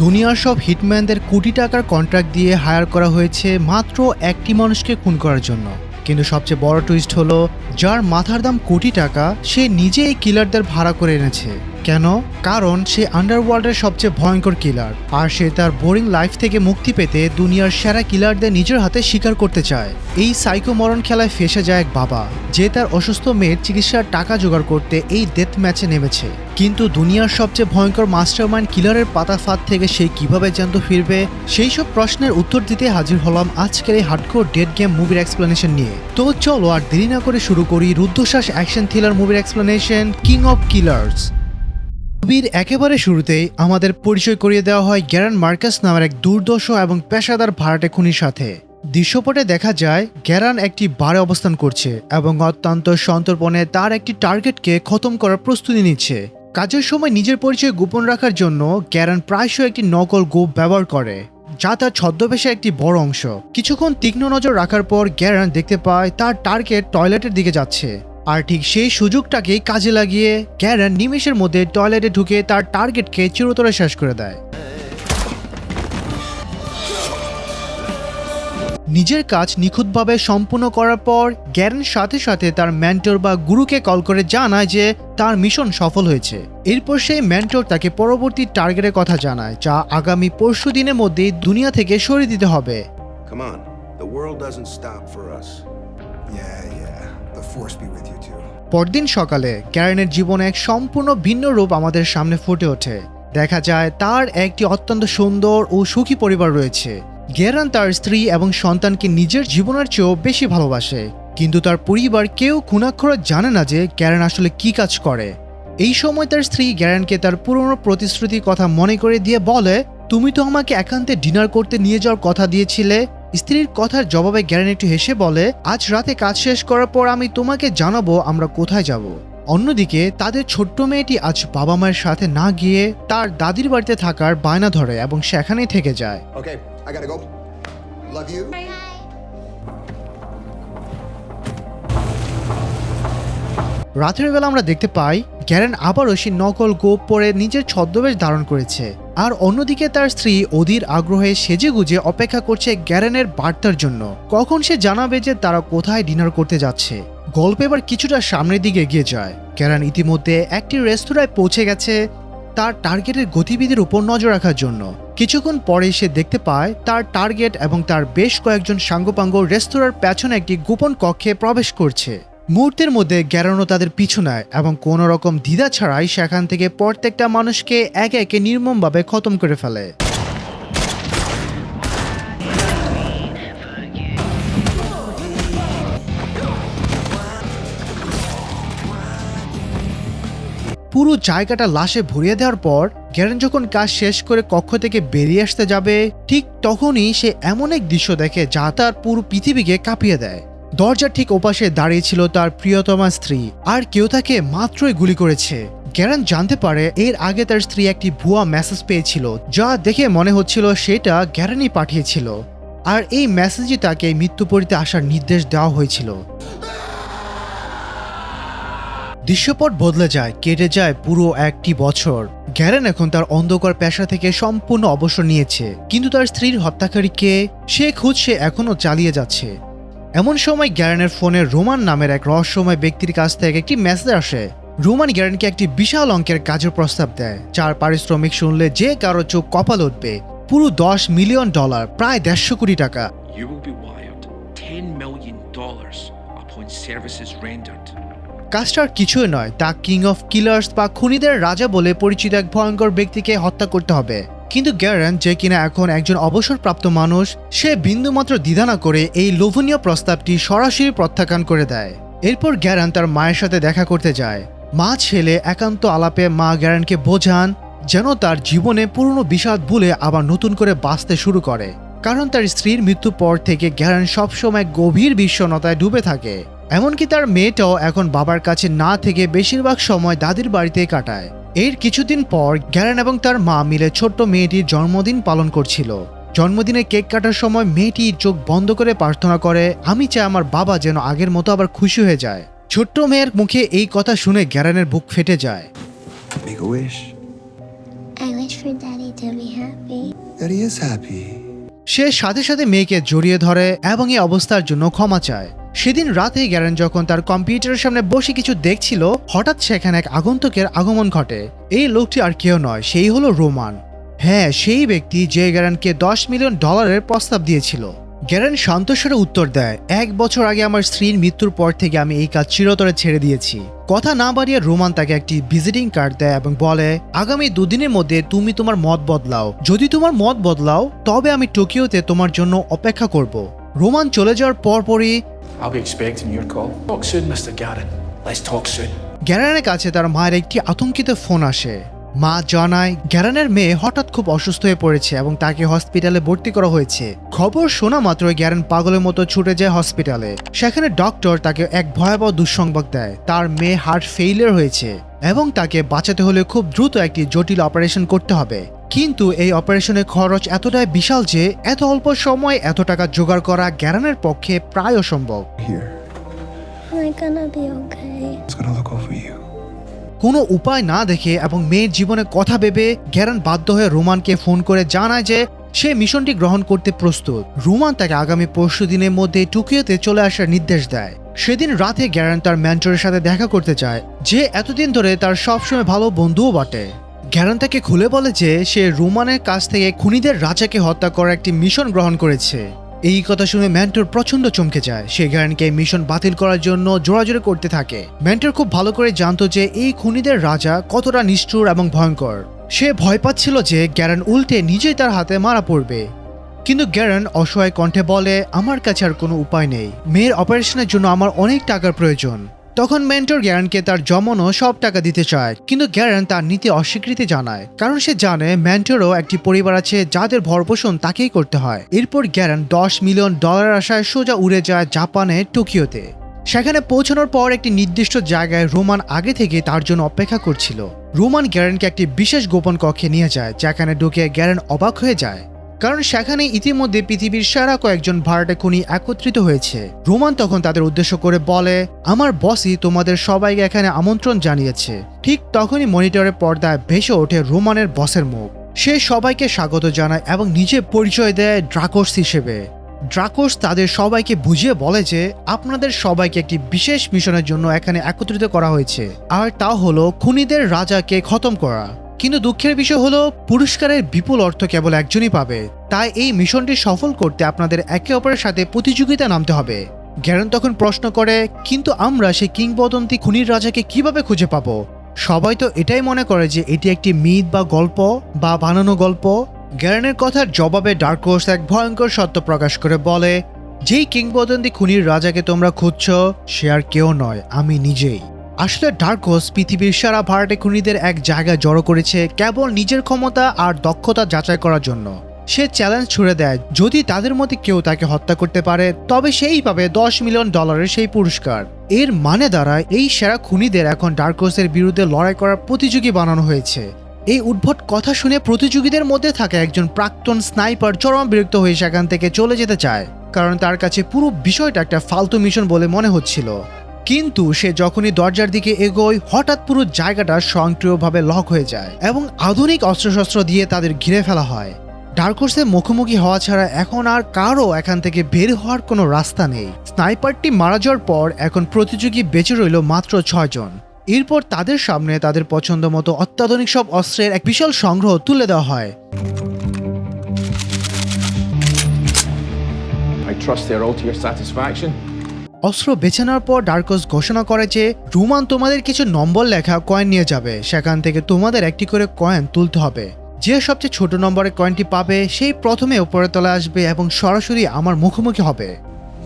দুনিয়ার সব হিটম্যানদের কোটি টাকার কন্ট্রাক্ট দিয়ে হায়ার করা হয়েছে মাত্র একটি মানুষকে খুন করার জন্য। কিন্তু সবচেয়ে বড় টুইস্ট হলো, যার মাথার দাম কোটি টাকা সে নিজে এই কিলারদের ভাড়া করে এনেছে। কেন? কারণ সে আন্ডারওয়ার্ল্ডের সবচেয়ে ভয়ঙ্কর কিলার, আর সে তার বোরিং লাইফ থেকে মুক্তি পেতে দুনিয়ার সেরা কিলারদের নিজের হাতে শিকার করতে চায়। এই সাইকো মরণ খেলায় ফেসে যায় এক বাবা, যে তার অসুস্থ মেয়ের চিকিৎসার টাকা জোগাড় করতে এই ডেথ ম্যাচে নেমেছে। কিন্তু দুনিয়ার সবচেয়ে ভয়ঙ্কর মাস্টারমাইন্ড কিলারের পাতা ফাঁদ থেকে সে কিভাবে জ্যান্ত ফিরবে, সেই সব প্রশ্নের উত্তর দিতে হাজির হলাম আজকের এই হার্ডকোর ডেড গেম মুভির এক্সপ্লেনেশন নিয়ে। তো চলো আর দেরি না করে শুরু করি রুদ্ধশ্বাস অ্যাকশন থ্রিলার মুভির এক্সপ্লেনেশন, কিং অফ কিলার্স। মুভির একেবারে শুরুতেই আমাদের পরিচয় করিয়ে দেওয়া হয় গ্যারান মার্কাস নামের এক দুর্দর্শ এবং পেশাদার ভাড়াটে খুনির সাথে। দৃশ্যপটে দেখা যায় গ্যারান একটি বারে অবস্থান করছে এবং অত্যন্ত সন্তর্পণে তার একটি টার্গেটকে খতম করার প্রস্তুতি নিচ্ছে। কাজের সময় নিজের পরিচয় গোপন রাখার জন্য গ্যারান প্রায়শই একটি নকল গোপ ব্যবহার করে, যা তার ছদ্মবেশের একটি বড় অংশ। কিছুক্ষণ তীক্ষ্ণ নজর রাখার পর গ্যারান দেখতে পায় তার টার্গেট টয়লেটের দিকে যাচ্ছে, আর ঠিক সেই সুযোগটাকেই কাজে লাগিয়ে গ্যারান নিমেষের মধ্যে টয়লেটে ঢুকে তার টার্গেটকে চিরতরে শেষ করে দেয়। নিজের কাজ নিখুঁতভাবে সম্পূর্ণ করার পর গ্যারান সাথে সাথে তার মেন্টর বা গুরুকে কল করে জানায় যে তার মিশন সফল হয়েছে। এরপর সেই মেন্টর তাকে পরবর্তী টার্গেটের কথা জানায়, যা আগামী পরশু দিনের মধ্যেই দুনিয়া থেকে সরিয়ে দিতে হবে। Come on, the world doesn't stop for us. Yeah. The force be with you too. পরদিন সকালে গ্যারানের জীবনে এক সম্পূর্ণ ভিন্ন রূপ আমাদের সামনে ফুটে ওঠে। দেখা যায় তার একটি অত্যন্ত সুন্দর ও সুখী পরিবার রয়েছে। গ্যারান তার স্ত্রী এবং সন্তানকে নিজের জীবনের চেয়েও বেশি ভালোবাসে, কিন্তু তার পরিবার কেউ খুনাক্ষরে জানে না যে গ্যারান আসলে কি কাজ করে। এই সময় তার স্ত্রী গ্যারানকে তার পুরনো প্রতিশ্রুতির কথা মনে করে দিয়ে বলে, তুমি তো আমাকে একান্তে ডিনার করতে নিয়ে যাওয়ার কথা দিয়েছিলে। স্ত্রীর কথার জবাবে গ্যারান একটু হেসে বলে, আজ রাতে কাজ শেষ করার পর আমি তোমাকে জানাবো আমরা কোথায় যাব। অন্যদিকে তাদের ছোট্ট মেয়েটি আজ বাবা মায়ের সাথে না গিয়ে তার দাদির বাড়িতে থাকার বায়না ধরে এবং সেখানেই থেকে যায়। Okay, I gotta go. Love you. রাতের বেলা আমরা দেখতে পাই গ্যারান আবারও সেই নকল গোপ পরে নিজের ছদ্মবেশ ধারণ করেছে, আর অন্যদিকে তার স্ত্রী অধীর আগ্রহে সেজেগুজে অপেক্ষা করছে গ্যারানের বার্তার জন্য, কখন সে জানাবে যে তারা কোথায় ডিনার করতে যাচ্ছে। গল্প এবার কিছুটা সামনের দিকে এগিয়ে যায়। গ্যারান ইতিমধ্যে একটি রেস্তোরাঁয় পৌঁছে গেছে তার টার্গেটের গতিবিধির উপর নজর রাখার জন্য। কিছুক্ষণ পরে সে দেখতে পায় তার টার্গেট এবং তার বেশ কয়েকজন সাঙ্গপাঙ্গ রেস্তোরাঁর পেছনে একটি গোপন কক্ষে প্রবেশ করছে। মুহূর্তের মধ্যে গ্যারানও তাদের পিছু নেয় এবং কোনো রকম দ্বিধা ছাড়াই সেখান থেকে প্রত্যেকটা মানুষকে একে একে নির্মমভাবে খতম করে ফেলে। পুরো জায়গাটা লাশে ভরিয়ে দেওয়ার পর গ্যারান যখন কাজ শেষ করে কক্ষ থেকে বেরিয়ে আসতে যাবে, ঠিক তখনই সে এমন এক দৃশ্য দেখে যা তার পুরো পৃথিবীকে কাঁপিয়ে দেয়। দরজার ঠিক ওপাশে দাঁড়িয়ে ছিল তার প্রিয়তমা স্ত্রী, আর কেউ তাকে মাত্রই গুলি করেছে। গ্যারান জানতে পারে এর আগে তার স্ত্রী একটি ভুয়া মেসেজ পেয়েছিল, যা দেখে মনে হচ্ছিল সেটা গ্যারানই পাঠিয়েছিল, আর এই মেসেজই তাকে মৃত্যুপরিতে আসার নির্দেশ দেওয়া হয়েছিল। দৃশ্যপট বদলে যায়, কেটে যায় পুরো একটি বছর। গ্যারান এখন তার অন্ধকার পেশা থেকে সম্পূর্ণ অবসর নিয়েছে, কিন্তু তার স্ত্রীর হত্যাকারীকে সে খুঁজ সে এখনো চালিয়ে যাচ্ছে। এমন সময় গ্যারানের ফোনে রোমান নামের এক রহস্যময় ব্যক্তির কাছ থেকে একটি মেসেজ আসে। রোমান গ্যারানকে একটি বিশাল অঙ্কের কাজের প্রস্তাব দেয়, যার পারিশ্রমিক শুনলে যে কারো চোখ কপাল উঠবে। পুরো $10 মিলিয়ন, প্রায় 150 কোটি টাকা। You will be wired $10 million upon services rendered. কাজটার কিছুই নয়, তা কিং অফ কিলার্স বা খুনিদের রাজা বলে পরিচিত এক ভয়ঙ্কর ব্যক্তিকে হত্যা করতে হবে। কিন্তু গ্যারান, যে কিনা এখন একজন অবসরপ্রাপ্ত মানুষ, সে বিন্দুমাত্র দ্বিধা না করে এই লোভনীয় প্রস্তাবটি সরাসরি প্রত্যাখ্যান করে দেয়। এরপর গ্যারান তার মায়ের সাথে দেখা করতে যায়। মা ছেলে একান্ত আলাপে মা গ্যারানকে বোঝান যেন তার জীবনে পুরনো বিষাদ ভুলে আবার নতুন করে বাঁচতে শুরু করে, কারণ তার স্ত্রীর মৃত্যুর পর থেকে গ্যারান সবসময় গভীর বিষণ্ণতায় ডুবে থাকে। এমনকি তার মেয়েটাও এখন বাবার কাছে না থেকে বেশিরভাগ সময় দাদির বাড়িতে কাটায়। এর কিছুদিন পর গ্যারান এবং তার মা মিলে ছোট্ট মেয়েটির জন্মদিন পালন করছিল। জন্মদিনে কেক কাটার সময় মেয়েটি চোখ বন্ধ করে প্রার্থনা করে, আমি চাই আমার বাবা যেন আগের মতো আবার খুশি হয়ে যায়। ছোট্ট মেয়ের মুখে এই কথা শুনে গ্যারানের বুক ফেটে যায়। Make a wish. I wish for Daddy to be happy. happy. That he is happy. সে সাথে সাথে মেয়েকে জড়িয়ে ধরে এবং এই অবস্থার জন্য ক্ষমা চায়। সেদিন রাতে গ্যারেন যখন তার কম্পিউটারের সামনে বসে কিছু দেখছিল, হঠাৎ সেখানে এক আগন্তুকের আগমন ঘটে। এই লোকটি আর কেউ নয়, সেই হলো রোমান। হ্যাঁ, সেই ব্যক্তি যে গ্যারেনকে $10 মিলিয়ন প্রস্তাব দিয়েছিল। গ্যারেন শান্তস্বরে উত্তর দেয়, 1 বছর আগে আমার স্ত্রীর মৃত্যুর পর থেকে আমি এই কাজ চিরতরে ছেড়ে দিয়েছি। কথা না বাড়িয়ে রোমান তাকে একটি ভিজিটিং কার্ড দেয় এবং বলে, আগামী 2 দিনের মধ্যে তুমি তোমার মত বদলাও। যদি তোমার মত বদলাও তবে আমি টোকিওতে তোমার জন্য অপেক্ষা করব। রোমান চলে যাওয়ার পরপরই I'll be expecting your call. Talk soon, Mr. Garrett. Let's talk soon. গ্যারেনের কাছে তার মায়ের একটি আতঙ্কিত ফোন আসে। মা জানায় গ্যারেনের মেয়ে হঠাৎ খুব অসুস্থ হয়ে পড়েছে এবং তাকে হসপিটালে ভর্তি করা হয়েছে। খবর শোনা মাত্র গ্যারেন পাগলের মতো ছুটে যায় হসপিটালে। সেখানে ডক্টর তাকে এক ভয়াবহ দুঃসংবাদ দেয়, তার মেয়ে হার্ট ফেইলিয়ার হয়েছে এবং তাকে বাঁচাতে হলে খুব দ্রুত একটি জটিল অপারেশন করতে হবে। কিন্তু এই অপারেশনের খরচ এতটাই বিশাল যে এত অল্প সময়ে এত টাকা জোগাড় করা গ্যারেনের পক্ষে প্রায় অসম্ভব। Here. Am I gonna be okay? It's gonna look over you. কোনো উপায় না দেখে এবং মেয়ের জীবনের কথা ভেবে গ্যারেন বাধ্য হয়ে রোমানকে ফোন করে জানায় যে সে মিশনটি গ্রহণ করতে প্রস্তুত। রোমান তাকে আগামী পরশু দিনের মধ্যে টোকিওতে চলে আসার নির্দেশ দেয়। সেদিন রাতে গ্যারেন তার মেন্টরের সাথে দেখা করতে চায়, যে এতদিন ধরে তার সবসময় ভালো বন্ধুও বটে। গ্যারেন তাকে খুলে বলে যে সে রোমানের কাছ থেকে খুনিদের রাজাকে হত্যা করার একটি মিশন গ্রহণ করেছে। এই কথা শুনে মেন্টর প্রচন্ড চমকে যায়। সে গ্যারেনকে মিশন বাতিল করার জন্য জোরাজোরি করতে থাকে। মেন্টর খুব ভালো করে জানতো যে এই খুনিদের রাজা কতটা নিষ্ঠুর এবং ভয়ঙ্কর। সে ভয় পাচ্ছিল যে গ্যারেন উল্টে নিজেই তার হাতে মারা পড়বে। কিন্তু গ্যারেন অসহায় কণ্ঠে বলে, আমার কাছে আর কোনো উপায় নেই, মেয়ের অপারেশনের জন্য আমার অনেক টাকার প্রয়োজন। তখন মেন্টর গ্যারেনকে তার জমানো সব টাকা দিতে চায়, কিন্তু গ্যারেন তার নীতি অস্বীকৃতি জানায়, কারণ সে জানে মেন্টরও একটি পরিবার আছে যাদের ভরণপোষণ তাকেই করতে হয়। এরপর গ্যারেন $10 মিলিয়ন আশায় সোজা উড়ে যায় জাপানে টোকিওতে। সেখানে পৌঁছানোর পর একটি নির্দিষ্ট জায়গায় রোমান আগে থেকে তার জন্য অপেক্ষা করছিল। রোমান গ্যারেনকে একটি বিশেষ গোপন কক্ষে নিয়ে যায়, যেখানে ঢুকে গ্যারেন অবাক হয়ে যায়, কারণ সেখানে ইতিমধ্যে পৃথিবীর সেরা কয়েকজন ভাড়াটে খুনি একত্রিত হয়েছে। রোমান তখন তাদের উদ্দেশ্য করে বলে, আমার বসই তোমাদের সবাইকে এখানে আমন্ত্রণ জানিয়েছে। ঠিক তখনই মনিটরের পর্দায় ভেসে ওঠে রোমানের বসের মুখ। সে সবাইকে স্বাগত জানায় এবং নিজে পরিচয় দেয় ড্রাকোস হিসেবে। ড্রাকোস তাদের সবাইকে বুঝিয়ে বলে যে আপনাদের সবাইকে একটি বিশেষ মিশনের জন্য এখানে একত্রিত করা হয়েছে, আর তা হলো খুনিদের রাজাকে খতম করা। কিন্তু দুঃখের বিষয় হলো পুরস্কারের বিপুল অর্থ কেবল একজনই পাবে, তাই এই মিশনটি সফল করতে আপনাদের একে অপরের সাথে প্রতিযোগিতা নামতে হবে। গ্যারেন তখন প্রশ্ন করে, কিন্তু আমরা সেই কিংবদন্তি খুনির রাজাকে কিভাবে খুঁজে পাবো? সবাই তো এটাই মনে করে যে এটি একটি মিথ বা গল্প বা বানানো গল্প। গ্যারেনের কথার জবাবে ডার্কোস এক ভয়ঙ্কর সত্য প্রকাশ করে বলে, যেই কিংবদন্তি খুনির রাজাকে তোমরা খুঁজছ সে আর কেউ নয়, আমি নিজেই। আসলে ডার্কোস পৃথিবীর সারা ভাড়াটে খুনিদের এক জায়গায় জড়ো করেছে কেবল নিজের ক্ষমতা আর দক্ষতা যাচাই করার জন্য। সে চ্যালেঞ্জ ছুড়ে দেয়, যদি তাদের মধ্যে কেউ তাকে হত্যা করতে পারে তবে সেই পাবে $10 মিলিয়ন সেই পুরস্কার। এর মানে দাঁড়ায় এই সেরা খুনিদের এখন ডার্কোসের বিরুদ্ধে লড়াই করার প্রতিযোগী বানানো হয়েছে। এই উদ্ভট কথা শুনে প্রতিযোগীদের মধ্যে থাকা একজন প্রাক্তন স্নাইপার চরম বিরক্ত হয়ে সেখান থেকে চলে যেতে চায়, কারণ তার কাছে পুরো বিষয়টা একটা ফালতু মিশন বলে মনে হচ্ছিল। কিন্তু সে যখনই দরজার দিকে এগোয়, হঠাৎ পুরো জায়গাটা স্বয়ংক্রিয়ভাবে লক হয়ে যায় এবং আধুনিক অস্ত্রশস্ত্র দিয়ে তাদের ঘিরে ফেলা হয়। ডার্কোসের মুখোমুখি হওয়া ছাড়া এখন আর কারো এখান থেকে বের হওয়ার কোনো রাস্তা নেই। স্নাইপারটি মারা যাওয়ার পর এখন প্রতিযোগী বেঁচে রইল মাত্র 6 জন। এরপর তাদের সামনে তাদের পছন্দ মতো অত্যাধুনিক সব অস্ত্রের এক বিশাল সংগ্রহ তুলে দেওয়া হয়। I trust they're all to your satisfaction. অস্ত্র বেছে নেওয়ার পর ডার্কোস ঘোষণা করে যে রোমান তোমাদের কিছু নম্বর লেখা কয়েন নিয়ে যাবে, সেখান থেকে তোমাদের একটি করে কয়েন তুলতে হবে। যে সবচেয়ে ছোট নম্বরের কয়েনটি পাবে সেই প্রথমে উপরে তলে আসবে এবং সরাসরি আমার মুখোমুখি হবে।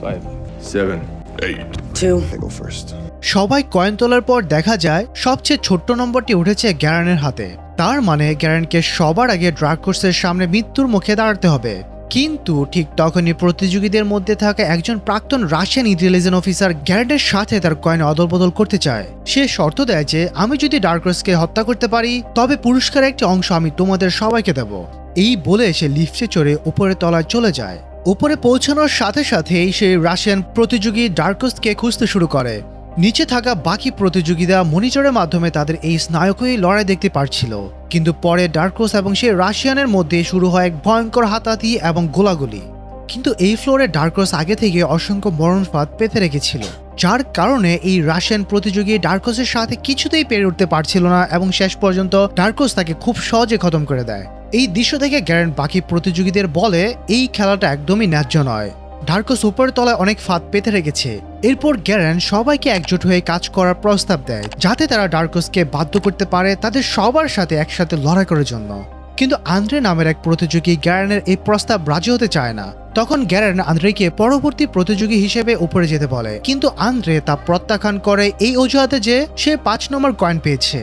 5, 7, 8. 2. I go first. সবাই কয়েন তোলার পর দেখা যায় সবচেয়ে ছোট্ট নম্বরটি উঠেছে গ্যারেনের হাতে। তার মানে গ্যারেনকে সবার আগে ডার্কোসের সামনে মৃত্যুর মুখে দাঁড়াতে হবে। কিন্তু ঠিক তখনই প্রতিযোগীদের মধ্যে থাকা একজন প্রাক্তন রাশিয়ান ইন্টেলিজেন্স অফিসার গ্যারেনের সাথে তার কয়েন অদলবদল করতে চায়। সে শর্ত দেয় যে আমি যদি ডার্কোসকে হত্যা করতে পারি তবে পুরস্কারের একটি অংশ আমি তোমাদের সবাইকে দেব। এই বলে সে লিফটে চড়ে উপরে তলায় চলে যায়। উপরে পৌঁছানোর সাথে সাথেই সেই রাশিয়ান প্রতিযোগী ডার্কোসকে খুঁজতে শুরু করে। নিচে থাকা বাকি প্রতিযোগীরা মনিটরের মাধ্যমে তাদের এই স্নায়কই লড়াই দেখতে পারছিল, কিন্তু পরে ডার্কোস এবং সেই রাশিয়ানের মধ্যে শুরু হয় এক ভয়ঙ্কর হাতাহাতি এবং গোলাগুলি। কিন্তু এই ফ্লোরে ডার্কোস আগে থেকে অসংখ্য মরণফাঁদ পেতে রেখেছিল, যার কারণে এই রাশিয়ান প্রতিযোগী ডার্কোসের সাথে কিছুতেই পেরে উঠতে পারছিল না এবং শেষ পর্যন্ত ডার্কোস তাকে খুব সহজে খতম করে দেয়। এই দৃশ্য থেকে গ্যারেন বাকি প্রতিযোগীদের বলে এই খেলাটা একদমই ন্যায্য নয়, ডার্কোস উপরের তলায় অনেক ফাঁদ পেতে রেখেছে। এরপর গ্যারেন সবাইকে একজোট হয়ে কাজ করার প্রস্তাব দেয়, যাতে তারা ডার্কোসকে বাধ্য করতে পারে তাদের সবার সাথে একসাথে লড়াই করার জন্য। কিন্তু আন্দ্রে নামের এক প্রতিযোগী গ্যারেনের এই প্রস্তাব রাজি হতে চায় না। তখন গ্যারেন আন্দ্রেকে পরবর্তী প্রতিযোগী হিসেবে উপরে যেতে বলে, কিন্তু আন্দ্রে তা প্রত্যাখ্যান করে এই অজুহাতে যে সে 5 নম্বর কয়েন পেয়েছে।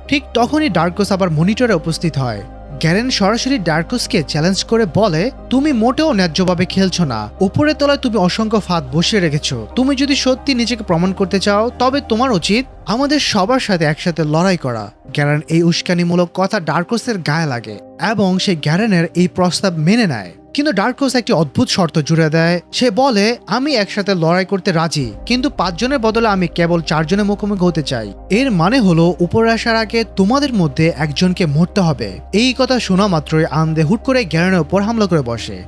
ঠিক তখনই ডার্কোস আবার মনিটরে উপস্থিত হয়। গ্যারেন সরাসরি ডার্কোসকে চ্যালেঞ্জ করে বলে, তুমি মোটেও ন্যায্যভাবে খেলছো না, উপরে তলায় তুমি অসংখ্য ফাঁদ বসিয়ে রেখেছো। তুমি যদি সত্যি নিজেকে প্রমাণ করতে চাও তবে তোমার উচিত আমাদের সবার সাথে একসাথে লড়াই করা। গ্যারেন এই উস্কানিমূলক কথা ডার্কোসের গায়ে লাগে এবং সে গ্যারেনের এই প্রস্তাব মেনে নেয়। কিন্তু ডার্কোস একটি অদ্ভুত শর্ত জুড়ে দেয়। সে বলে, আমি একসাথে লড়াই করতে রাজি, কিন্তু 5 জনের বদলে আমি কেবল 4 জনের মুখোমুখি হতে চাই। এর মানে হলো উপরে আসার আগে তোমাদের মধ্যে একজনকে মরতে হবে। এই কথা শোনা মাত্রই আন্দ্রে হুট করে গ্যারেনের উপর হামলা করে বসে।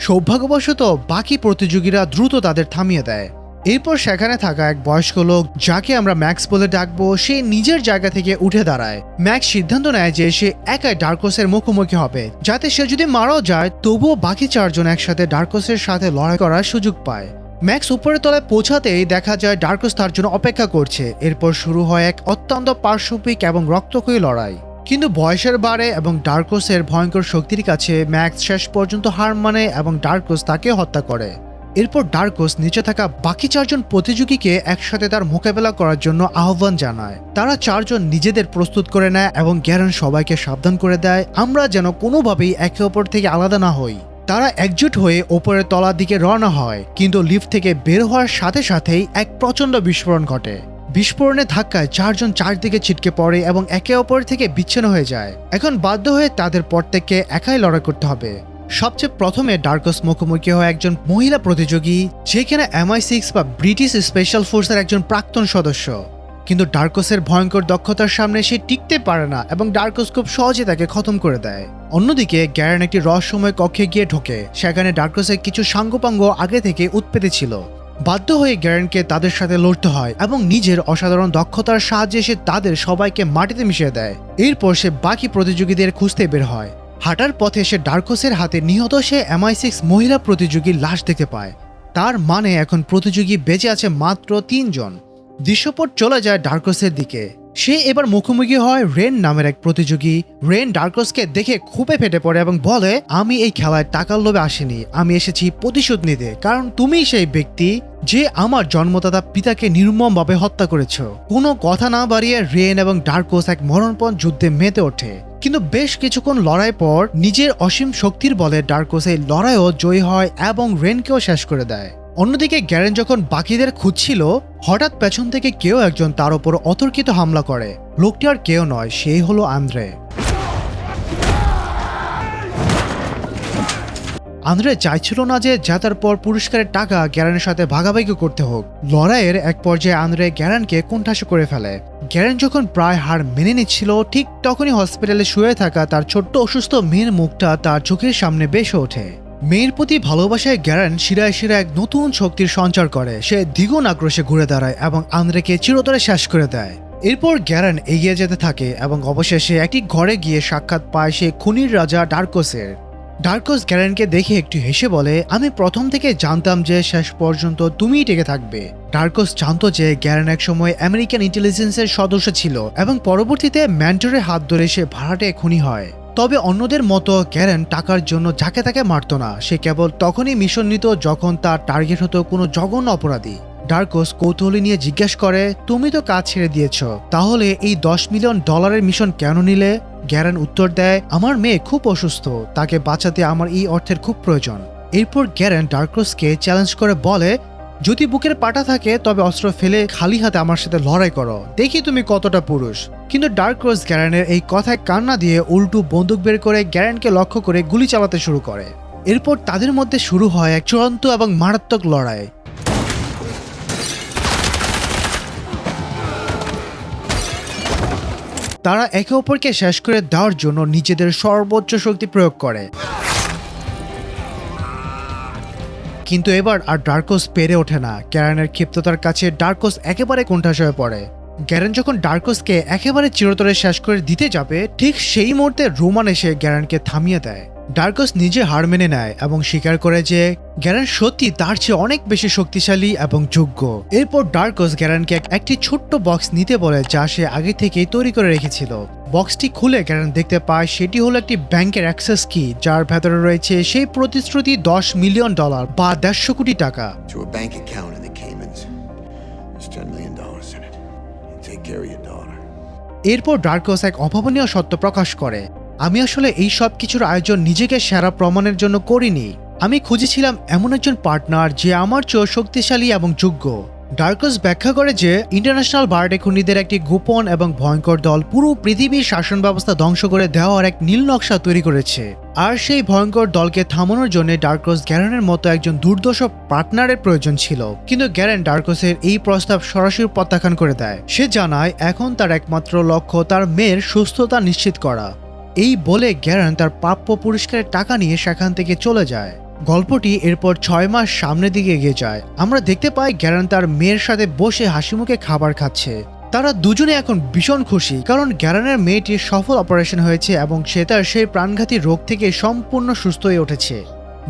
সৌভাগ্যবশত বাকি প্রতিযোগীরা দ্রুত তাদের থামিয়ে দেয়। এরপর সেখানে থাকা এক বয়স্ক লোক, যাকে আমরা ম্যাক্স বলে ডাকবো, সে নিজের জায়গা থেকে উঠে দাঁড়ায়। ম্যাক্স সিদ্ধান্ত নেয় যে সে একাই ডার্কোসের মুখোমুখি হবে, যাতে সে যদি মারাও যায় তবুও বাকি 4 জন একসাথে ডার্কোসের সাথে লড়াই করার সুযোগ পায়। ম্যাক্স উপরের তলায় পৌঁছাতেই দেখা যায় ডার্কোস তার জন্য অপেক্ষা করছে। এরপর শুরু হয় এক অত্যন্ত পার্শ্ববিক এবং রক্তক্ষয়ী লড়াই। কিন্তু বয়সের বারে এবং ডার্কোসের ভয়ঙ্কর শক্তির কাছে ম্যাক্স শেষ পর্যন্ত হার মানে এবং ডার্কোস তাকে হত্যা করে। এরপর ডার্কোস নিচে থাকা বাকি 4 জন প্রতিযোগীকে একসাথে তার মোকাবেলা করার জন্য আহ্বান জানায়। তারা 4 জন নিজেদের প্রস্তুত করে নেয় এবং গ্যারেন সবাইকে সাবধান করে দেয় আমরা যেন কোনোভাবেই একে অপর থেকে আলাদা না হই। তারা একজোট হয়ে ওপরের তলার দিকে রওনা হয়, কিন্তু লিফট থেকে বের হওয়ার সাথে সাথেই এক প্রচণ্ড বিস্ফোরণ ঘটে। বিস্ফোরণের ধাক্কায় 4 জন চারদিকে ছিটকে পড়ে এবং একে অপর থেকে বিচ্ছিন্ন হয়ে যায়। এখন বাধ্য হয়ে তাদের প্রত্যেককে একাই লড়াই করতে হবে। সবচেয়ে প্রথমে ডার্কোস মুখোমুখি হয় একজন মহিলা প্রতিযোগী, যে কিনা MI6 বা ব্রিটিশ স্পেশাল ফোর্সের একজন প্রাক্তন সদস্য। কিন্তু ডার্কোসের ভয়ঙ্কর দক্ষতার সামনে সে টিকতে পারে না এবং ডার্কোস খুব সহজে তাকে খতম করে দেয়। অন্যদিকে গ্যারেন একটি রহস্যময় কক্ষে গিয়ে ঢোকে। সেখানে ডার্কোসের কিছু সাঙ্গপাঙ্গ আগে থেকে উৎপেতে ছিল। বাধ্য হয়ে গ্যারেনকে তাদের সাথে লড়তে হয় এবং নিজের অসাধারণ দক্ষতার সাহায্যে সে তাদের সবাইকে মাটিতে মিশিয়ে দেয়। এরপর সে বাকি প্রতিযোগীদের খুঁজতে বের হয়। হাঁটার পথে সে ডার্কোসের হাতে নিহত সে MI6 মহিলা প্রতিযোগীর লাশ দেখতে পায়। তার মানে এখন প্রতিযোগী বেঁচে আছে মাত্র 3 জন। দৃশ্যপট চলে যায় ডার্কোসের দিকে। সে এবার মুখোমুখি হয় রেন নামের এক প্রতিযোগী। রেন ডার্কোসকে দেখে খুবই ফেটে পড়ে এবং বলে, আমি এই খেলায় টাকার লোভে আসিনি, আমি এসেছি প্রতিশোধ নিতে, কারণ তুমি সেই ব্যক্তি যে আমার জন্মদাতা পিতাকে নির্মমভাবে হত্যা করেছ। কোনো কথা না বাড়িয়ে রেন এবং ডার্কোস এক মরণপণ যুদ্ধে মেতে ওঠে। কিন্তু বেশ কিছুক্ষণ লড়াই পর নিজের অসীম শক্তির বলে ডার্কোস এই লড়াইও জয়ী হয় এবং রেনকেও শেষ করে দেয়। অন্যদিকে গ্যারেন যখন বাকিদের খুঁজছিল, হঠাৎ পেছন থেকে কেউ একজন তার উপর অতর্কিত হামলা করে। লোকটি আর কেউ নয়, সেই হলো আন্দ্রে। আন্দ্রে চাইছিল না যে জেতার পর পুরস্কারের টাকা গ্যারেনের সাথে ভাগাভাগি করতে হোক। লড়াইয়ের এক পর্যায়ে আন্দ্রে গ্যারেনকে কোণঠাসা করে ফেলে। গ্যারেন যখন প্রায় হার মেনে নিচ্ছিল, ঠিক তখনই হসপিটালে শুয়ে থাকা তার ছোট্ট অসুস্থ মেয়ের মুখটা তার চোখের সামনে ভেসে ওঠে। মেয়ের প্রতি ভালোবাসায় গ্যারেন শিরায় শিরায় এক নতুন শক্তির সঞ্চার করে। সে দ্বিগুণ আক্রোশে ঘুরে দাঁড়ায় এবং আন্দ্রেকে চিরতরে শেষ করে দেয়। এরপর গ্যারেন এগিয়ে যেতে থাকে এবং অবশেষে একটি ঘরে গিয়ে সাক্ষাৎ পায় সে খুনির রাজা ডার্কোসের। ডার্কোস গ্যারেনকে দেখে একটু হেসে বলে, আমি প্রথম থেকে জানতাম যে শেষ পর্যন্ত তুমিই টিকে থাকবে। ডার্কোস জানতো যে গ্যারেন এক সময় আমেরিকান ইন্টেলিজেন্সের সদস্য ছিল এবং পরবর্তীতে ম্যান্টরের হাত ধরে সে ভাড়াটে খুনি হয়। তবে অন্যদের মতো গ্যারেন টাকার জন্য যাকে তাকে মারত না। সে কেবল তখনই মিশন নিত যখন তার টার্গেট হতো কোনো জঘন্য অপরাধী। ডার্কোস কৌতূহলী নিয়ে জিজ্ঞাসা করে, তুমি তো কাজ ছেড়ে দিয়েছ, তাহলে এই $10 মিলিয়ন মিশন কেন নিলে? গ্যারেন উত্তর দেয়, আমার মেয়ে খুব অসুস্থ, তাকে বাঁচাতে আমার এই অর্থের খুব প্রয়োজন। এরপর গ্যারেন ডার্কোসকে চ্যালেঞ্জ করে বলে, যদি বুকের পাটা থাকে তবে অস্ত্র ফেলে খালি হাতে আমার সাথে লড়াই করো, দেখি তুমি কতটা পুরুষ। কিন্তু ডার্কোস গ্যারেনের এই কথায় কান্না দিয়ে উল্টো বন্দুক বের করে গ্যারেনকে লক্ষ্য করে গুলি চালাতে শুরু করে। এরপর তাদের মধ্যে শুরু হয় এক চূড়ান্ত এবং মারাত্মক লড়াই। তারা একে অপরকে শেষ করে দেওয়ার জন্য নিজেদের সর্বোচ্চ শক্তি প্রয়োগ করে, কিন্তু এবার আর ডার্কোস পেরে ওঠে না। গ্যারেনের ক্ষিপ্ততার কাছে ডার্কোস একেবারে কোণঠাসা হয়ে পড়ে। গ্যারেন যখন ডার্কোসকে একেবারে চিরতরে শেষ করে দিতে যাবে, ঠিক সেই মুহূর্তে রোমান এসে গ্যারেনকে থামিয়ে দেয়। ডার্কোস নিজে হার মেনে নেয় এবং স্বীকার করে যে গ্যারেন সত্যি তার চেয়ে অনেক বেশি শক্তিশালী এবং যোগ্য। এরপর ডার্কোস গ্যারেনকে একটি ছোট্ট বক্স নিতে বলে, যা সে আগে থেকেই তৈরি করে রেখেছিল। বক্সটি খুলে গ্যারেন দেখতে পায় সেটি হলো একটি ব্যাংকের অ্যাক্সেস কি, যার ভেতরে রয়েছে সেই প্রতিশ্রুতি $10 মিলিয়ন বা 150 কোটি টাকা। To a bank account in the Caymans. There's $10 million in it. You take care of your daughter. এরপর ডার্কোস এক অভাবনীয় সত্য প্রকাশ করে, আমি আসলে এই সব কিছুর আয়োজন নিজেকে সেরা প্রমাণের জন্য করিনি। আমি খুঁজেছিলাম এমন একজন পার্টনার যে আমার চেয়েও শক্তিশালী এবং যোগ্য। ডার্কোস ব্যাখ্যা করে যে ইন্টারন্যাশনাল বার্ডে খুনিদের একটি গোপন এবং ভয়ঙ্কর দল পুরো পৃথিবীর শাসন ব্যবস্থা ধ্বংস করে দেওয়ার এক নীল নকশা তৈরি করেছে, আর সেই ভয়ঙ্কর দলকে থামানোর জন্য ডার্কোস গ্যারেনের মতো একজন দুর্দর্শ পার্টনারের প্রয়োজন ছিল। কিন্তু গ্যারেন ডার্কোসের এই প্রস্তাব সরাসরি প্রত্যাখ্যান করে দেয়। সে জানায় এখন তার একমাত্র লক্ষ্য তার মেয়ের সুস্থতা নিশ্চিত করা। এই বলে গ্যারেন তার প্রাপ্য পুরস্কারের টাকা নিয়ে সেখান থেকে চলে যায়। গল্পটি এরপর 6 মাস সামনের দিকে এগিয়ে যায়। আমরা দেখতে পাই গ্যারেন তার মেয়ের সাথে বসে হাসিমুখে খাবার খাচ্ছে। তারা দুজনে এখন ভীষণ খুশি, কারণ গ্যারেনের মেয়েটির সফল অপারেশন হয়েছে এবং সে তার সেই প্রাণঘাতী রোগ থেকে সম্পূর্ণ সুস্থ হয়ে উঠেছে।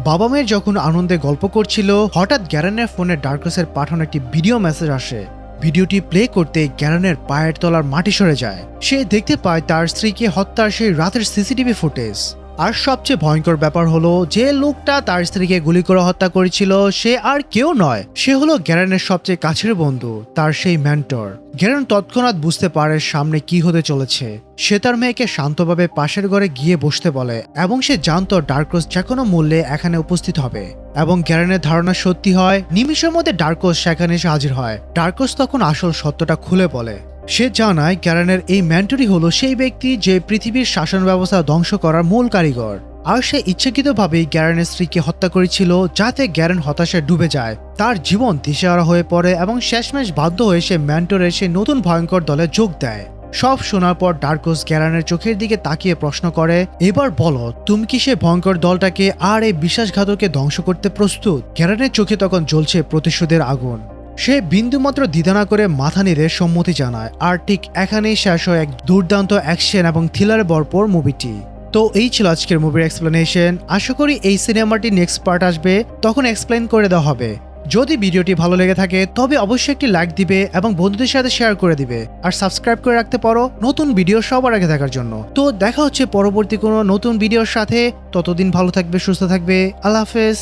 বাবা মেয়ের যখন আনন্দে গল্প করছিল, হঠাৎ গ্যারেনের ফোনে ডার্কোসের পাঠানো একটি ভিডিও মেসেজ আসে। ভিডিওটি প্লে করতে গ্যারেনের পায়ের তলার মাটি সরে যায়। সে দেখতে পায় তার স্ত্রীকে হত্যার সেই রাতের সিসিটিভি ফুটেজ। আর সবচেয়ে ভয়ঙ্কর ব্যাপার হলো, যে লোকটা তার স্ত্রীকে গুলি করে হত্যা করেছিল সে আর কেউ নয়, সে হলো গ্যারেনের সবচেয়ে কাছের বন্ধু, তার সেই মেন্টর। গ্যারেন তৎক্ষণাৎ বুঝতে পারে সামনে কি হতে চলেছে। সে তার মেয়েকে শান্তভাবে পাশের ঘরে গিয়ে বসতে বলে এবং সে জানতো ডার্কোস যে কোনো মূল্যে এখানে উপস্থিত হবে। এবং গ্যারেনের ধারণা সত্যি হয়, নিমিষের মধ্যে ডার্কোস সেখানে এসে হাজির হয়। ডার্কোস তখন আসল সত্যটা খুলে বলে। সে জানায় গ্যারেনের এই মেন্টরই হলো সেই ব্যক্তি যে পৃথিবীর শাসন ব্যবস্থা ধ্বংস করার মূল কারিগর, আর সে ইচ্ছাকৃতভাবেই গ্যারেনের স্ত্রীকে হত্যা করেছিল যাতে গ্যারেন হতাশায় ডুবে যায়, তার জীবন দিশেহারা হয়ে পড়ে এবং শেষমেশ বাধ্য হয়ে সে মেন্টরের সেই নতুন ভয়ঙ্কর দলে যোগ দেয়। সব শোনার পর ডার্কোস গ্যারেনের চোখের দিকে তাকিয়ে প্রশ্ন করে, এবার বলো তুমি কি সে ভয়ঙ্কর দলটাকে আর এই বিশ্বাসঘাতককে ধ্বংস করতে প্রস্তুত? গ্যারেনের চোখে তখন জ্বলছে প্রতিশোধের আগুন। সে বিন্দুমাত্র দ্বিধা না করে মাথা নেড়ে সম্মতি জানায়। আর ঠিক এখানেই শেষ হয় এক দুর্দান্ত অ্যাকশন এবং থ্রিলারে ভরপুর মুভিটি। তো এই ছিল আজকের মুভির এক্সপ্লেনেশন। আশা করি এই সিনেমাটি নেক্সট পার্ট আসবে, তখন এক্সপ্লেন করে দেওয়া হবে। যদি ভিডিওটি ভালো লেগে থাকে তবে অবশ্যই একটি লাইক দিবে এবং বন্ধুদের সাথে শেয়ার করে দিবে, আর সাবস্ক্রাইব করে রাখতে পারো নতুন ভিডিও সবার আগে দেখার জন্য। তো দেখা হচ্ছে পরবর্তী কোনো নতুন ভিডিওর সাথে। ততদিন ভালো থাকবে, সুস্থ থাকবে। আল্লাহ হাফেজ।